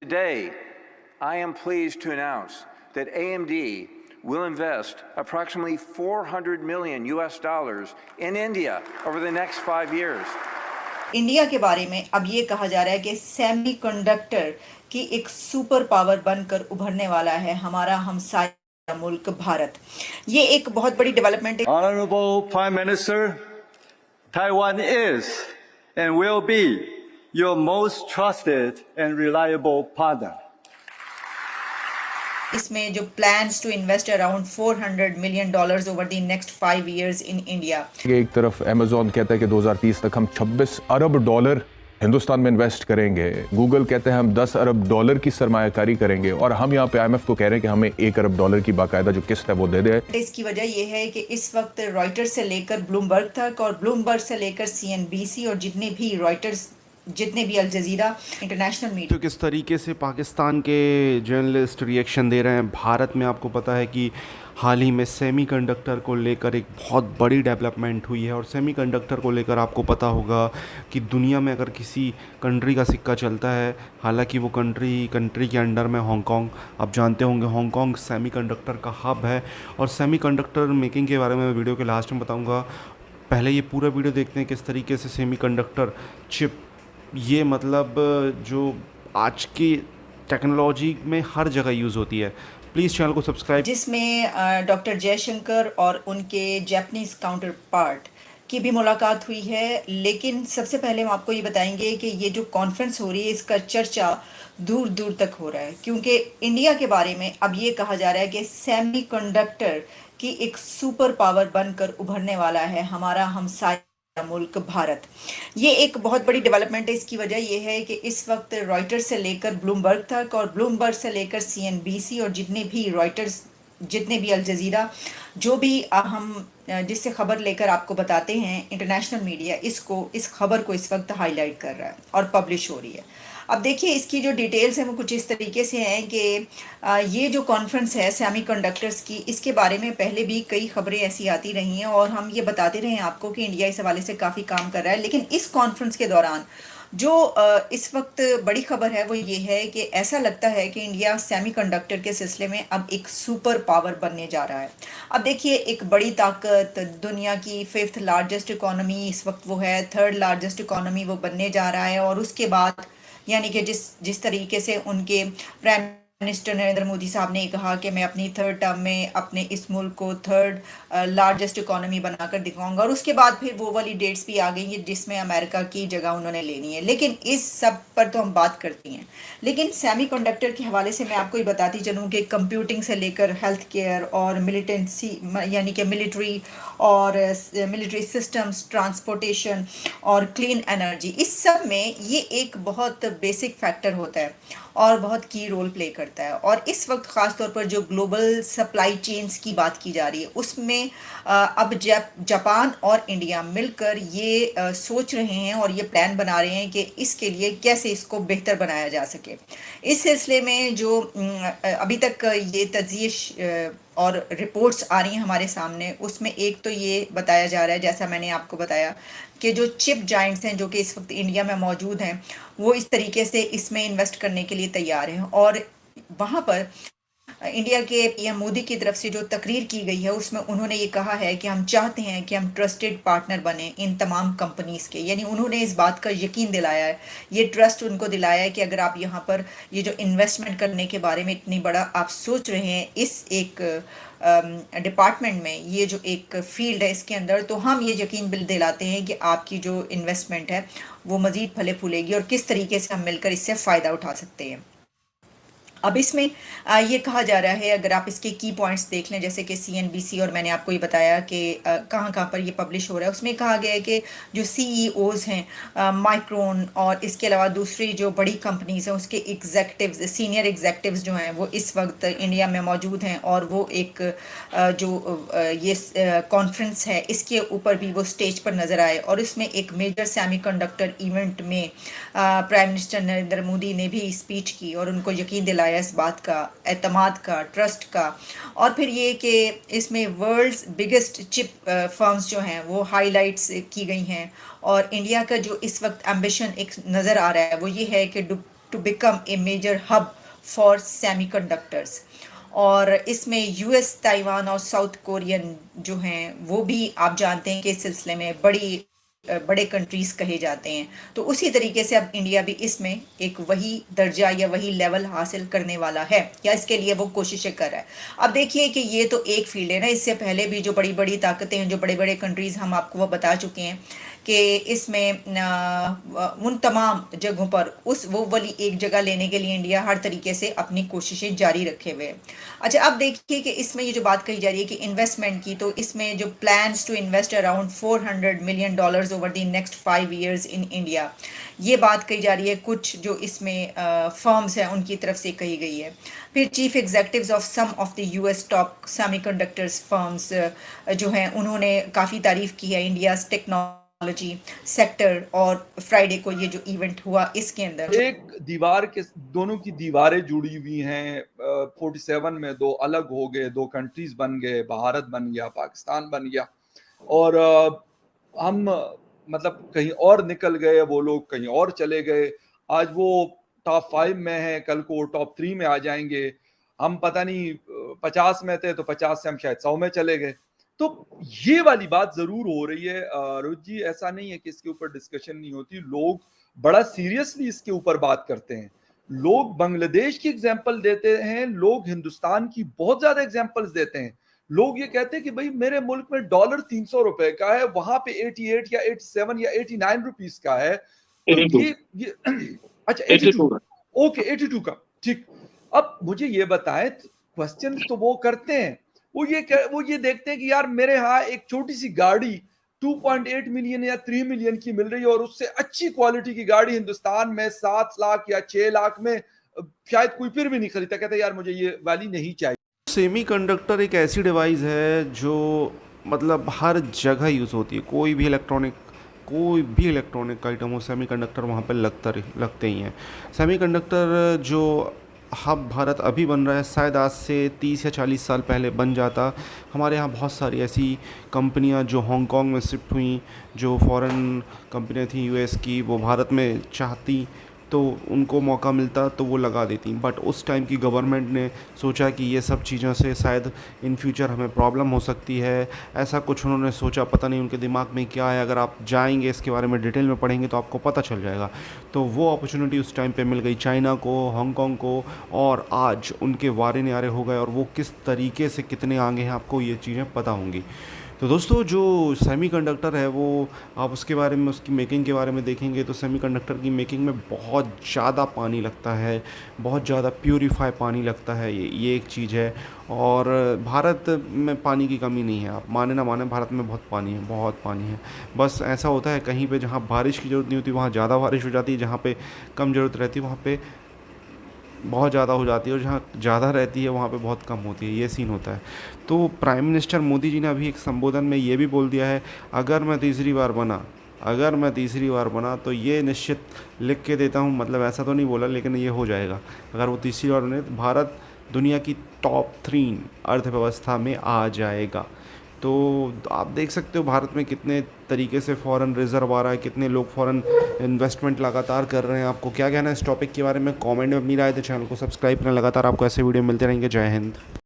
Today, I am pleased to announce that AMD will invest approximately $400 million in India over the next 5 years. India के बारे में अब ये कहा जा रहा है कि सेमीकंडक्टर की एक सुपर पावर बनकर उभरने वाला है हमारा हमसाया मुल्क भारत। ये एक बहुत बड़ी डेवलपमेंट है। Honorable Prime Minister, Taiwan is and will be your most trusted and reliable partner. इसमें जो plans to invest around $400 million over the next 5 years in India. एक तरफ अमेज़न कहता है कि 2030 तक हम $26 अरब हिंदुस्तान में इन्वेस्ट करेंगे। गूगल कहते हैं हम $10 अरब की सरमायाकारी करेंगे और हम यहाँ पे IMF को कह रहे हैं कि हमें $1 अरब की बाकायदा जो किस्त है वो दे दे। इसकी वजह यह है कि इस वक्त रॉयटर्स से लेकर ब्लूमबर्ग तक और ब्लूमबर्ग से लेकर CNBC और जितने भी अल जजीरा इंटरनेशनल मीडिया तो किस तरीके से पाकिस्तान के जर्नलिस्ट रिएक्शन दे रहे हैं। भारत में आपको पता है कि हाल ही में सेमीकंडक्टर को लेकर एक बहुत बड़ी डेवलपमेंट हुई है और सेमीकंडक्टर को लेकर आपको पता होगा कि दुनिया में अगर किसी कंट्री का सिक्का चलता है, हालांकि वो कंट्री के अंडर में हांगकांग, आप जानते होंगे हांगकांग सेमीकंडक्टर का हब है। और सेमीकंडक्टर मेकिंग के बारे में मैं वीडियो के लास्ट में बताऊँगा। पहले ये पूरा वीडियो देखते हैं किस तरीके से सेमीकंडक्टर चिप, ये मतलब जो आज की टेक्नोलॉजी में हर जगह यूज़ होती है। प्लीज़ चैनल को सब्सक्राइब। जिसमें डॉक्टर जयशंकर और उनके जापानीज़ काउंटर पार्ट की भी मुलाकात हुई है। लेकिन सबसे पहले हम आपको ये बताएंगे कि ये जो कॉन्फ्रेंस हो रही है इसका चर्चा दूर दूर तक हो रहा है, क्योंकि इंडिया के बारे में अब ये कहा जा रहा है कि सेमीकंडक्टर की एक सुपर पावर बनकर उभरने वाला है हमारा हमसाया मुल्क भारत। ये एक बहुत बड़ी डेवलपमेंट है। इसकी वजह यह है कि इस वक्त रॉयटर्स से लेकर ब्लूमबर्ग तक और ब्लूमबर्ग से लेकर CNBC और जितने भी अल जजीरा जो भी हम जिससे खबर लेकर आपको बताते हैं इंटरनेशनल मीडिया, इस खबर को इस वक्त हाईलाइट कर रहा है और पब्लिश हो रही है। अब देखिए इसकी जो डिटेल्स हैं वो कुछ इस तरीके से हैं कि ये जो कॉन्फ्रेंस है सेमीकंडक्टर्स की, इसके बारे में पहले भी कई खबरें ऐसी आती रही हैं और हम ये बताते रहे हैं आपको कि इंडिया इस हवाले से काफ़ी काम कर रहा है। लेकिन इस कॉन्फ्रेंस के दौरान जो इस वक्त बड़ी खबर है वो ये है कि ऐसा लगता है कि इंडिया सेमीकंडक्टर के सिलसिले में अब एक सुपर पावर बनने जा रहा है। अब देखिए एक बड़ी ताकत, दुनिया की 5th लार्जेस्ट इकोनॉमी इस वक्त वो है, 3rd लार्जेस्ट इकोनॉमी वो बनने जा रहा है। और उसके बाद यानी कि जिस तरीके से उनके प्राइम मिनिस्टर नरेंद्र मोदी साहब ने कहा कि मैं अपनी 3rd टर्म में अपने इस मुल्क को 3rd लार्जेस्ट इकोनॉमी बनाकर दिखाऊंगा, और उसके बाद फिर वो वाली डेट्स भी आ गई हैं जिसमें अमेरिका की जगह उन्होंने लेनी है। लेकिन इस सब पर तो हम बात करती हैं, लेकिन सेमीकंडक्टर के हवाले से मैं आपको ये बताती चलूँ कि कंप्यूटिंग से लेकर हेल्थ केयर और मिलिटेंसी यानी कि मिलिट्री और मिलिट्री सिस्टम्स, ट्रांसपोर्टेशन और क्लीन एनर्जी, इस सब में ये एक बहुत बेसिक फैक्टर होता है और बहुत की रोल प्ले करता है। और इस वक्त ख़ास तौर पर जो ग्लोबल सप्लाई चेन्स की बात की जा रही है उसमें अब जापान और इंडिया मिलकर ये सोच रहे हैं और ये प्लान बना रहे हैं कि इसके लिए कैसे इसको बेहतर बनाया जा सके। इस सिलसिले में जो अभी तक ये तजवीज़ और रिपोर्ट्स आ रही हैं हमारे सामने, उसमें एक तो ये बताया जा रहा है, जैसा मैंने आपको बताया, कि जो चिप जाइंट्स हैं जो कि इस वक्त इंडिया में मौजूद हैं वो इस तरीके से इसमें इन्वेस्ट करने के लिए तैयार हैं। और वहाँ पर इंडिया के PM मोदी की तरफ से जो तकरीर की गई है उसमें उन्होंने ये कहा है कि हम चाहते हैं कि हम ट्रस्टेड पार्टनर बने इन तमाम कंपनीज़ के। यानी उन्होंने इस बात का यकीन दिलाया है, ये ट्रस्ट उनको दिलाया है कि अगर आप यहाँ पर ये जो इन्वेस्टमेंट करने के बारे में इतनी बड़ा आप सोच रहे हैं इस एक डिपार्टमेंट में, ये जो एक फील्ड है इसके अंदर, तो हम ये यकीन दिलाते हैं कि आपकी जो इन्वेस्टमेंट है वो मज़ीद फले फूलेगी और किस तरीके से हम मिलकर इससे फ़ायदा उठा सकते हैं। अब इसमें ये कहा जा रहा है, अगर आप इसके की पॉइंट्स देख लें, जैसे कि CNBC और मैंने आपको ये बताया कि कहाँ पर ये पब्लिश हो रहा है, उसमें कहा गया है कि जो CEOs हैं माइक्रोन और इसके अलावा दूसरी जो बड़ी कंपनीज़ हैं उसके एग्जेक्टिव्स, सीनियर एग्जेक्टिव्स जो हैं वो इस वक्त इंडिया में मौजूद हैं और वो एक जो ये कॉन्फ्रेंस है इसके ऊपर भी वो स्टेज पर नज़र आए। और इसमें एक मेजर सेमीकंडक्टर इवेंट में प्राइम मिनिस्टर नरेंद्र मोदी ने भी स्पीच की और उनको यकीन दिलाया इस बात का, एतमाद का, ट्रस्ट का। और फिर ये कि इसमें वर्ल्ड्स बिगेस्ट चिप फर्म्स जो हैं वो हाईलाइट्स की गई हैं। और इंडिया का जो इस वक्त एम्बिशन एक नज़र आ रहा है वो ये है कि to become a major hub for semiconductors. और इसमें यूएस, ताइवान और साउथ कोरियन जो हैं वो भी आप जानते हैं कि इस सिलसिले में बड़े कंट्रीज कहे जाते हैं। तो उसी तरीके से अब इंडिया भी इसमें एक वही दर्जा या वही लेवल हासिल करने वाला है, या इसके लिए वो कोशिशें कर रहा है। अब देखिए कि ये तो एक फील्ड है ना, इससे पहले भी जो बड़ी बड़ी ताकतें हैं, जो बड़े बड़े कंट्रीज हम आपको वो बता चुके हैं कि इसमें उन तमाम जगहों पर वो वाली एक जगह लेने के लिए इंडिया हर तरीके से अपनी कोशिशें जारी रखे हुए है। अच्छा, अब देखिए कि इसमें ये जो बात कही जा रही है कि इन्वेस्टमेंट की, तो इसमें जो plans to invest around $400 million over the next 5 years in India, ये बात कही जा रही है कुछ जो इसमें फर्म्स हैं उनकी तरफ से कही गई है। फिर chief executives of some of the US top semiconductors firms जो हैं उन्होंने काफ़ी तारीफ की है इंडिया टेक्नोलॉजी सेक्टर। और फ्राइडे को ये जो इवेंट हुआ इसके अंदर एक दीवार के दोनों की दीवारें जुड़ी हुई हैं। 47 में दो अलग हो गए, दो कंट्रीज बन गए, भारत बन गया, पाकिस्तान बन गया, और हम मतलब कहीं और निकल गए, वो लोग कहीं और चले गए। आज वो टॉप 5 में है, कल को टॉप 3 में आ जाएंगे। हम पता नहीं 50 में थे तो 50 से हम शायद 100 में चले गए। तो ये वाली बात जरूर हो रही है रोहित जी। ऐसा नहीं है कि इसके ऊपर डिस्कशन नहीं होती, लोग बड़ा सीरियसली इसके ऊपर बात करते हैं। लोग बांग्लादेश की एग्जांपल देते हैं, लोग हिंदुस्तान की बहुत ज्यादा एग्जांपल्स देते हैं। लोग ये कहते हैं कि भाई मेरे मुल्क में डॉलर 300 रुपए का है, वहां पे 88 या 87 या 89 रुपीस का है। तो 82 ये अच्छा 82 ओके 82 का, ठीक। अब मुझे ये बताएं, क्वेश्चन तो वो करते हैं, वो ये देखते हैं कि यार मेरे यहाँ एक छोटी सी गाड़ी 2.8 मिलियन या 3 मिलियन की मिल रही है, और उससे अच्छी क्वालिटी की गाड़ी हिंदुस्तान में 7 लाख या 6 लाख में शायद कोई फिर भी नहीं खरीदता। कहते यार मुझे ये वाली नहीं चाहिए। सेमीकंडक्टर एक ऐसी डिवाइस है जो मतलब हर जगह यूज़ होती है। कोई भी इलेक्ट्रॉनिक आइटम हो, सेमीकंडक्टर वहाँ पे लगते ही हैं। सेमीकंडक्टर जो हब भारत अभी बन रहा है, शायद आज से 30 या 40 साल पहले बन जाता। हमारे यहाँ बहुत सारी ऐसी कंपनियाँ जो हांगकांग में शिफ्ट हुई, जो फॉरेन कंपनियाँ थी यूएस की, वो भारत में चाहती तो उनको मौका मिलता तो वो लगा देती। बट उस टाइम की गवर्नमेंट ने सोचा कि ये सब चीज़ों से शायद इन फ्यूचर हमें प्रॉब्लम हो सकती है, ऐसा कुछ उन्होंने सोचा। पता नहीं उनके दिमाग में क्या है, अगर आप जाएंगे इसके बारे में डिटेल में पढ़ेंगे तो आपको पता चल जाएगा। तो वो अपॉर्चुनिटी उस टाइम पे मिल गई चाइना को, हांगकांग को, और आज उनके वारे न्यारे हो गए, और वो किस तरीके से कितने आगे हैं आपको ये चीज़ें पता होंगी। तो दोस्तों, जो सेमीकंडक्टर है वो आप उसके बारे में, उसकी मेकिंग के बारे में देखेंगे तो सेमीकंडक्टर की मेकिंग में बहुत ज़्यादा पानी लगता है, बहुत ज़्यादा प्यूरीफाई पानी लगता है। ये एक चीज़ है। और भारत में पानी की कमी नहीं है, आप माने ना माने, भारत में बहुत पानी है। बस ऐसा होता है कहीं पे जहाँ बारिश की ज़रूरत नहीं होती वहाँ ज़्यादा बारिश हो जाती है, जहाँ पे कम ज़रूरत रहती है वहाँ पे बहुत ज़्यादा हो जाती है, और जहाँ ज़्यादा रहती है वहाँ पे बहुत कम होती है। ये सीन होता है। तो प्राइम मिनिस्टर मोदी जी ने अभी एक संबोधन में ये भी बोल दिया है, अगर मैं तीसरी बार बना तो ये निश्चित लिख के देता हूँ, मतलब ऐसा तो नहीं बोला लेकिन ये हो जाएगा। अगर वो तीसरी बार बने तो भारत दुनिया की टॉप 3 अर्थव्यवस्था में आ जाएगा। तो आप देख सकते हो भारत में कितने तरीके से फॉरेन रिजर्व आ रहा है, कितने लोग फॉरेन इन्वेस्टमेंट लगातार कर रहे हैं। आपको क्या कहना है इस टॉपिक के बारे में? कमेंट में अपनी राय दें, चैनल को सब्सक्राइब करें। लगातार आपको ऐसे वीडियो मिलते रहेंगे। जय हिंद।